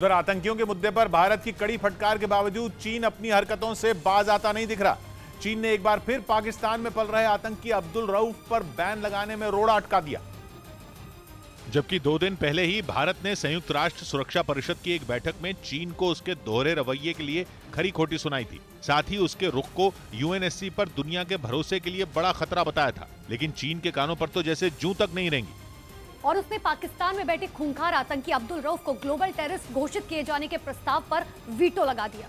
उधर आतंकियों के मुद्दे पर भारत की कड़ी फटकार के बावजूद चीन अपनी हरकतों से बाज आता नहीं दिख रहा। चीन ने एक बार फिर पाकिस्तान में पल रहे आतंकी अब्दुल रऊफ पर बैन लगाने में रोड़ा अटका दिया। जबकि 2 दिन पहले ही भारत ने संयुक्त राष्ट्र सुरक्षा परिषद की एक बैठक में चीन को उसके दोहरे रवैये के लिए खरी खोटी सुनाई थी। साथ ही उसके रुख को यूएनएससी पर दुनिया के भरोसे के लिए बड़ा खतरा बताया था। लेकिन चीन के कानों पर तो जैसे जूं तक नहीं रहेंगी। और उसने पाकिस्तान में बैठे खूंखार आतंकी अब्दुल रऊफ को ग्लोबल टेररिस्ट घोषित किए जाने के प्रस्ताव पर वीटो लगा दिया,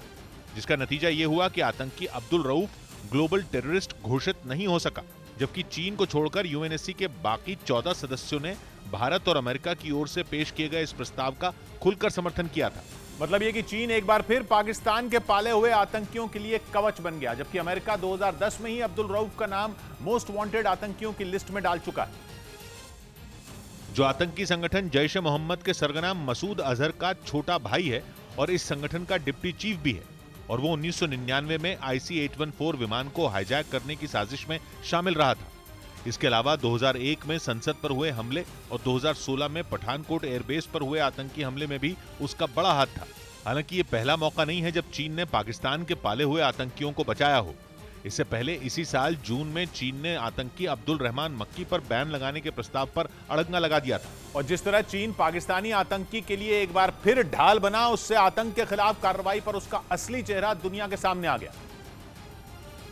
जिसका नतीजा ये हुआ कि आतंकी अब्दुल रऊफ ग्लोबल टेररिस्ट घोषित नहीं हो सका। जबकि चीन को छोड़कर यूएनएससी के बाकी 14 सदस्यों ने भारत और अमेरिका की ओर से पेश किए गए इस प्रस्ताव का खुलकर समर्थन किया था। मतलब ये कि चीन एक बार फिर पाकिस्तान के पाले हुए आतंकियों के लिए कवच बन गया, जबकि अमेरिका 2010 में ही अब्दुल रऊफ का नाम मोस्ट वांटेड आतंकियों की लिस्ट में डाल चुका है। जो आतंकी संगठन जैश ए मोहम्मद के सरगना मसूद अजहर का छोटा भाई है और इस संगठन का डिप्टी चीफ भी है, और वो 1999 में IC-814 विमान को हाईजैक करने की साजिश में शामिल रहा था। इसके अलावा 2001 में संसद पर हुए हमले और 2016 में पठानकोट एयरबेस पर हुए आतंकी हमले में भी उसका बड़ा हाथ था। हालांकि ये पहला मौका नहीं है जब चीन ने पाकिस्तान के पाले हुए आतंकियों को बचाया हो। इससे पहले इसी साल जून में चीन ने आतंकी अब्दुल रहमान मक्की पर बैन लगाने के प्रस्ताव पर अड़ंगा लगा दिया था। और जिस तरह चीन पाकिस्तानी आतंकी के लिए एक बार फिर ढाल बना, उससे आतंक के खिलाफ कार्रवाई पर उसका असली चेहरा दुनिया के सामने आ गया।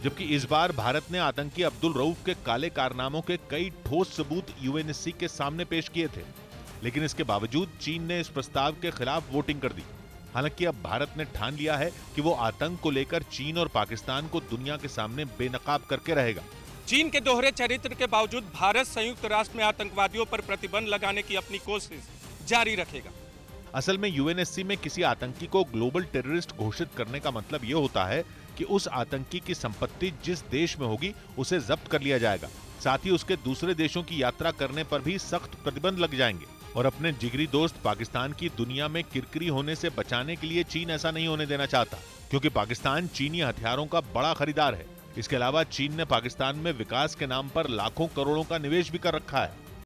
जबकि इस बार भारत ने आतंकी अब्दुल रऊफ के काले कारनामों के कई ठोस सबूत यूएनएससी के सामने पेश किए थे, लेकिन इसके बावजूद चीन ने इस प्रस्ताव के खिलाफ वोटिंग कर दी। हालांकि अब भारत ने ठान लिया है कि वो आतंक को लेकर चीन और पाकिस्तान को दुनिया के सामने बेनकाब करके रहेगा। चीन के दोहरे चरित्र के बावजूद भारत संयुक्त राष्ट्र में आतंकवादियों पर प्रतिबंध लगाने की अपनी कोशिश जारी रखेगा। असल में यूएनएससी में किसी आतंकी को ग्लोबल टेररिस्ट घोषित करने का मतलब ये होता है कि उस आतंकी की संपत्ति जिस देश में होगी उसे जब्त कर लिया जाएगा। साथ ही उसके दूसरे देशों की यात्रा करने पर भी सख्त प्रतिबंध लग जाएंगे। और अपने जिगरी दोस्त पाकिस्तान की दुनिया में किरकिरी होने से बचाने के लिए चीन ऐसा नहीं होने देना चाहता, क्योंकि पाकिस्तान चीनी हथियारों का बड़ा खरीदार है। इसके अलावा चीन ने पाकिस्तान में विकास के नाम पर लाखों करोड़ों का निवेश भी कर रखा है।